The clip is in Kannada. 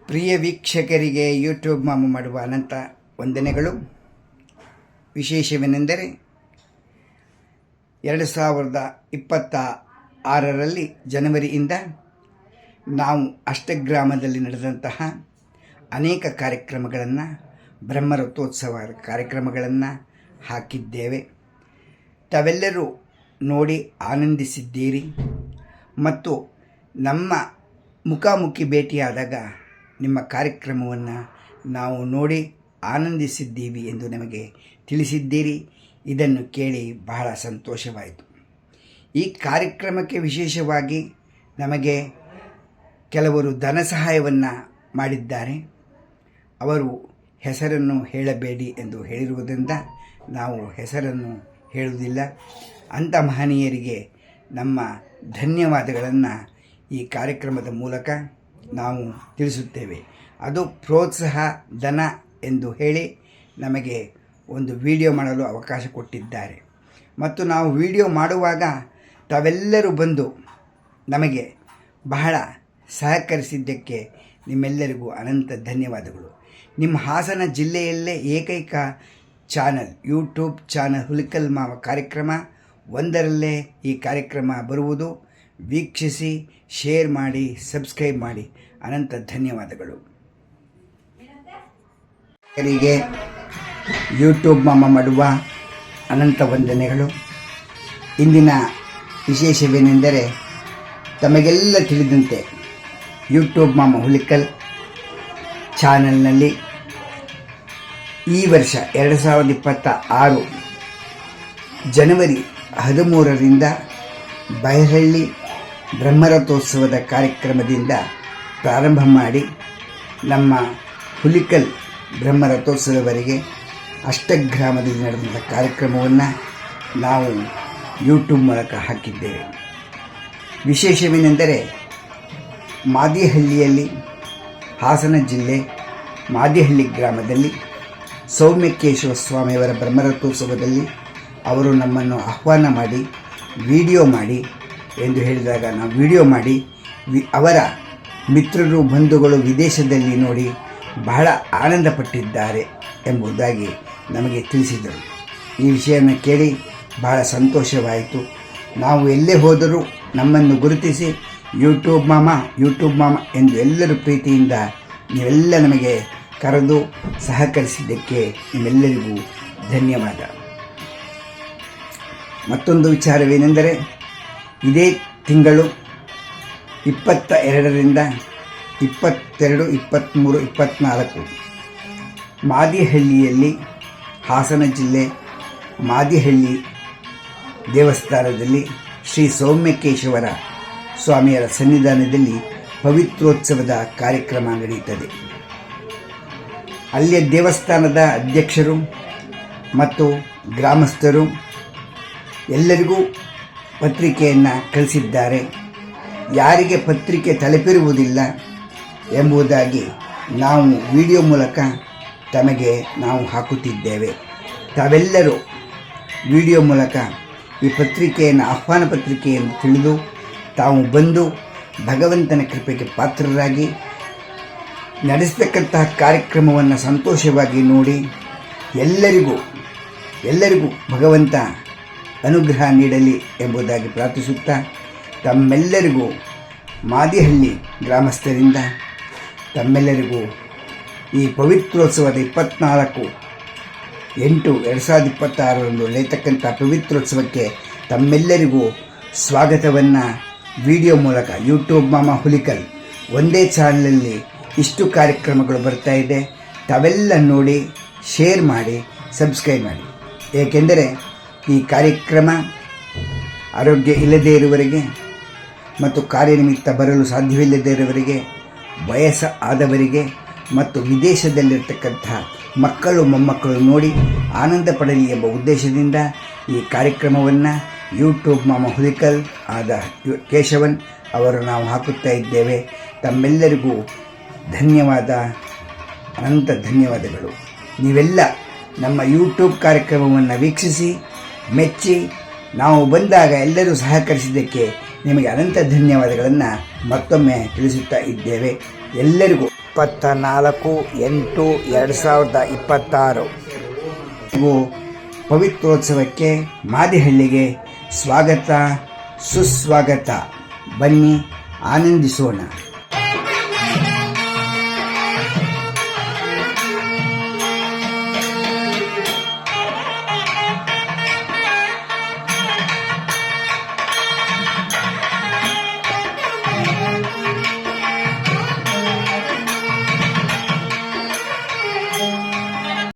ಪ್ರಿಯ ವೀಕ್ಷಕರಿಗೆ ಯೂಟ್ಯೂಬ್ ಮಾಮ ಮಾಡುವ ಅನಂತ ವಂದನೆಗಳು. ವಿಶೇಷವೇನೆಂದರೆ 2026ರಲ್ಲಿ ಜನವರಿಯಿಂದ ನಾವು ಅಷ್ಟಗ್ರಾಮದಲ್ಲಿ ನಡೆದಂತಹ ಅನೇಕ ಕಾರ್ಯಕ್ರಮಗಳನ್ನು, ಬ್ರಹ್ಮರಥೋತ್ಸವ ಕಾರ್ಯಕ್ರಮಗಳನ್ನು ಹಾಕಿದ್ದೇವೆ. ತಾವೆಲ್ಲರೂ ನೋಡಿ ಆನಂದಿಸಿದ್ದೀರಿ ಮತ್ತು ನಮ್ಮ ಮುಖಾಮುಖಿ ಭೇಟಿಯಾದಾಗ ನಿಮ್ಮ ಕಾರ್ಯಕ್ರಮವನ್ನು ನಾವು ನೋಡಿ ಆನಂದಿಸಿದ್ದೀವಿ ಎಂದು ನಮಗೆ ತಿಳಿಸಿದ್ದೀರಿ. ಇದನ್ನು ಕೇಳಿ ಬಹಳ ಸಂತೋಷವಾಯಿತು. ಈ ಕಾರ್ಯಕ್ರಮಕ್ಕೆ ವಿಶೇಷವಾಗಿ ನಮಗೆ ಕೆಲವರು ಧನ ಸಹಾಯವನ್ನು ಮಾಡಿದ್ದಾರೆ. ಅವರು ಹೆಸರನ್ನು ಹೇಳಬೇಡಿ ಎಂದು ಹೇಳಿರುವುದರಿಂದ ನಾವು ಹೆಸರನ್ನು ಹೇಳುವುದಿಲ್ಲ. ಅಂಥ ಮಹನೀಯರಿಗೆ ನಮ್ಮ ಧನ್ಯವಾದಗಳನ್ನು ಈ ಕಾರ್ಯಕ್ರಮದ ಮೂಲಕ ನಾವು ತಿಳಿಸುತ್ತೇವೆ. ಅದು ಪ್ರೋತ್ಸಾಹ ಧನ ಎಂದು ಹೇಳಿ ನಮಗೆ ಒಂದು ವಿಡಿಯೋ ಮಾಡಲು ಅವಕಾಶ ಕೊಟ್ಟಿದ್ದಾರೆ ಮತ್ತು ನಾವು ವಿಡಿಯೋ ಮಾಡುವಾಗ ತಾವೆಲ್ಲರೂ ಬಂದು ನಮಗೆ ಬಹಳ ಸಹಕರಿಸಿದ್ದಕ್ಕೆ ನಿಮ್ಮೆಲ್ಲರಿಗೂ ಅನಂತ ಧನ್ಯವಾದಗಳು. ನಿಮ್ಮ ಹಾಸನ ಜಿಲ್ಲೆಯಲ್ಲೇ ಏಕೈಕ ಚಾನಲ್, ಯೂಟ್ಯೂಬ್ ಚಾನಲ್ ಹುಲಿಕಲ್ ಮಾವ ಕಾರ್ಯಕ್ರಮ ಒಂದರಲ್ಲೇ ಈ ಕಾರ್ಯಕ್ರಮ ಬರುವುದು. ವೀಕ್ಷಿಸಿ, ಶೇರ್ ಮಾಡಿ, ಸಬ್ಸ್ಕ್ರೈಬ್ ಮಾಡಿ. ಅನಂತ ಧನ್ಯವಾದಗಳು. ಯೂಟ್ಯೂಬ್ ಮಾಮ ಮಾಡುವ ಅನಂತ ವಂದನೆಗಳು. ಇಂದಿನ ವಿಶೇಷವೇನೆಂದರೆ, ತಮಗೆಲ್ಲ ತಿಳಿದಂತೆ ಯೂಟ್ಯೂಬ್ ಮಾಮ ಹುಲಿಕಲ್ ಚಾನಲ್ನಲ್ಲಿ ಈ ವರ್ಷ 2026 ಜನವರಿ 13ರಿಂದ ಬೈರಹಳ್ಳಿ ಬ್ರಹ್ಮರಥೋತ್ಸವದ ಕಾರ್ಯಕ್ರಮದಿಂದ ಪ್ರಾರಂಭ ಮಾಡಿ ನಮ್ಮ ಹುಲಿಕಲ್ ಬ್ರಹ್ಮರಥೋತ್ಸವದವರೆಗೆ ಅಷ್ಟಗ್ರಾಮದಲ್ಲಿ ನಡೆದಂಥ ಕಾರ್ಯಕ್ರಮವನ್ನು ನಾವು ಯೂಟ್ಯೂಬ್ ಮೂಲಕ ಹಾಕಿದ್ದೇವೆ. ವಿಶೇಷವೇನೆಂದರೆ, ಮಾದಿಹಳ್ಳಿಯಲ್ಲಿ, ಹಾಸನ ಜಿಲ್ಲೆ ಮಾದಿಹಳ್ಳಿ ಗ್ರಾಮದಲ್ಲಿ ಸೌಮ್ಯಕೇಶವ ಸ್ವಾಮಿಯವರ ಬ್ರಹ್ಮರಥೋತ್ಸವದಲ್ಲಿ ಅವರು ನಮ್ಮನ್ನು ಆಹ್ವಾನ ಮಾಡಿ ವಿಡಿಯೋ ಮಾಡಿ ಎಂದು ಹೇಳಿದಾಗ ನಾವು ವಿಡಿಯೋ ಮಾಡಿ ಅವರ ಮಿತ್ರರು, ಬಂಧುಗಳು ವಿದೇಶದಲ್ಲಿ ನೋಡಿ ಬಹಳ ಆನಂದಪಟ್ಟಿದ್ದಾರೆ ಎಂಬುದಾಗಿ ನಮಗೆ ತಿಳಿಸಿದರು. ಈ ವಿಷಯವನ್ನು ಕೇಳಿ ಬಹಳ ಸಂತೋಷವಾಯಿತು. ನಾವು ಎಲ್ಲೇ ಹೋದರೂ ನಮ್ಮನ್ನು ಗುರುತಿಸಿ ಯೂಟ್ಯೂಬ್ ಮಾಮ ಎಂದು ಎಲ್ಲರೂ ಪ್ರೀತಿಯಿಂದ ನೀವೆಲ್ಲ ನಮಗೆ ಕರೆದು ಸಹಕರಿಸಿದ್ದಕ್ಕೆ ನಿಮ್ಮೆಲ್ಲರಿಗೂ ಧನ್ಯವಾದ. ಮತ್ತೊಂದು ವಿಚಾರವೇನೆಂದರೆ, ಇದೇ ತಿಂಗಳು 22ರಿಂದ 22, 23, 24 ಮಾದಿಹಳ್ಳಿಯಲ್ಲಿ, ಹಾಸನ ಜಿಲ್ಲೆ ಮಾದಿಹಳ್ಳಿ ದೇವಸ್ಥಾನದಲ್ಲಿ ಶ್ರೀ ಸೌಮ್ಯಕೇಶವರ ಸ್ವಾಮಿಯರ ಸನ್ನಿಧಾನದಲ್ಲಿ ಪವಿತ್ರೋತ್ಸವದ ಕಾರ್ಯಕ್ರಮ ನಡೆಯುತ್ತದೆ. ಅಲ್ಲಿಯ ದೇವಸ್ಥಾನದ ಅಧ್ಯಕ್ಷರು ಮತ್ತು ಗ್ರಾಮಸ್ಥರು ಎಲ್ಲರಿಗೂ ಪತ್ರಿಕೆಯನ್ನು ಕಳಿಸಿದ್ದಾರೆ. ಯಾರಿಗೆ ಪತ್ರಿಕೆ ತಲುಪಿರುವುದಿಲ್ಲ ಎಂಬುದಾಗಿ ನಾವು ವಿಡಿಯೋ ಮೂಲಕ ತಮಗೆ ನಾವು ಹಾಕುತ್ತಿದ್ದೇವೆ. ತಾವೆಲ್ಲರೂ ವಿಡಿಯೋ ಮೂಲಕ ಈ ಪತ್ರಿಕೆಯನ್ನು, ಆಹ್ವಾನ ಪತ್ರಿಕೆಯನ್ನು ತಿಳಿದು ತಾವು ಬಂದು ಭಗವಂತನ ಕೃಪೆಗೆ ಪಾತ್ರರಾಗಿ ನಡೆಸತಕ್ಕಂತಹ ಕಾರ್ಯಕ್ರಮವನ್ನು ಸಂತೋಷವಾಗಿ ನೋಡಿ ಎಲ್ಲರಿಗೂ ಭಗವಂತ ಅನುಗ್ರಹ ನೀಡಲಿ ಎಂಬುದಾಗಿ ಪ್ರಾರ್ಥಿಸುತ್ತಾ, ತಮ್ಮೆಲ್ಲರಿಗೂ ಮಾದಿಹಳ್ಳಿ ಗ್ರಾಮಸ್ಥರಿಂದ ತಮ್ಮೆಲ್ಲರಿಗೂ ಈ ಪವಿತ್ರೋತ್ಸವದ 24/8/2026 ನಡೆಯತಕ್ಕಂಥ ಪವಿತ್ರೋತ್ಸವಕ್ಕೆ ತಮ್ಮೆಲ್ಲರಿಗೂ ಸ್ವಾಗತವನ್ನು ವಿಡಿಯೋ ಮೂಲಕ ಯೂಟ್ಯೂಬ್ ಮಾಮ ಹುಲಿಕಲ್ ಒಂದೇ ಚಾನಲಲ್ಲಿ ಇಷ್ಟು ಕಾರ್ಯಕ್ರಮಗಳು ಬರ್ತಾ ಇದೆ. ತಾವೆಲ್ಲ ನೋಡಿ, ಶೇರ್ ಮಾಡಿ, ಸಬ್ಸ್ಕ್ರೈಬ್ ಮಾಡಿ. ಏಕೆಂದರೆ ಈ ಕಾರ್ಯಕ್ರಮ ಆರೋಗ್ಯ ಇಲ್ಲದೇ ಇರುವವರಿಗೆ ಮತ್ತು ಕಾರ್ಯನಿಮಿತ್ತ ಬರಲು ಸಾಧ್ಯವಿಲ್ಲದೇ ಇರುವವರಿಗೆ, ವಯಸ್ಸು ಆದವರಿಗೆ ಮತ್ತು ವಿದೇಶದಲ್ಲಿರ್ತಕ್ಕಂಥ ಮಕ್ಕಳು ಮೊಮ್ಮಕ್ಕಳು ನೋಡಿ ಆನಂದ ಪಡಲಿ ಎಂಬ ಉದ್ದೇಶದಿಂದ ಈ ಕಾರ್ಯಕ್ರಮವನ್ನು ಯೂಟ್ಯೂಬ್ ಮಾಮ ಹುಲಿಕಲ್ ಆದ ಕೇಶವನ್ ಅವರು ನಾವು ಹಾಕುತ್ತಾ ಇದ್ದೇವೆ. ತಮ್ಮೆಲ್ಲರಿಗೂ ಧನ್ಯವಾದ, ಅನಂತ ಧನ್ಯವಾದಗಳು. ನೀವೆಲ್ಲ ನಮ್ಮ ಯೂಟ್ಯೂಬ್ ಕಾರ್ಯಕ್ರಮವನ್ನು ವೀಕ್ಷಿಸಿ ಮೆಚ್ಚಿ ನಾವು ಬಂದಾಗ ಎಲ್ಲರೂ ಸಹಕರಿಸಿದ್ದಕ್ಕೆ ನಿಮಗೆ ಅನಂತ ಧನ್ಯವಾದಗಳನ್ನು ಮತ್ತೊಮ್ಮೆ ತಿಳಿಸುತ್ತಾ ಇದ್ದೇವೆ. ಎಲ್ಲರಿಗೂ 24/8/2026 ನೀವು ಪವಿತ್ರೋತ್ಸವಕ್ಕೆ ಮಾದಿಹಳ್ಳಿಗೆ ಸ್ವಾಗತ ಸುಸ್ವಾಗತ. ಬನ್ನಿ ಆನಂದಿಸೋಣ.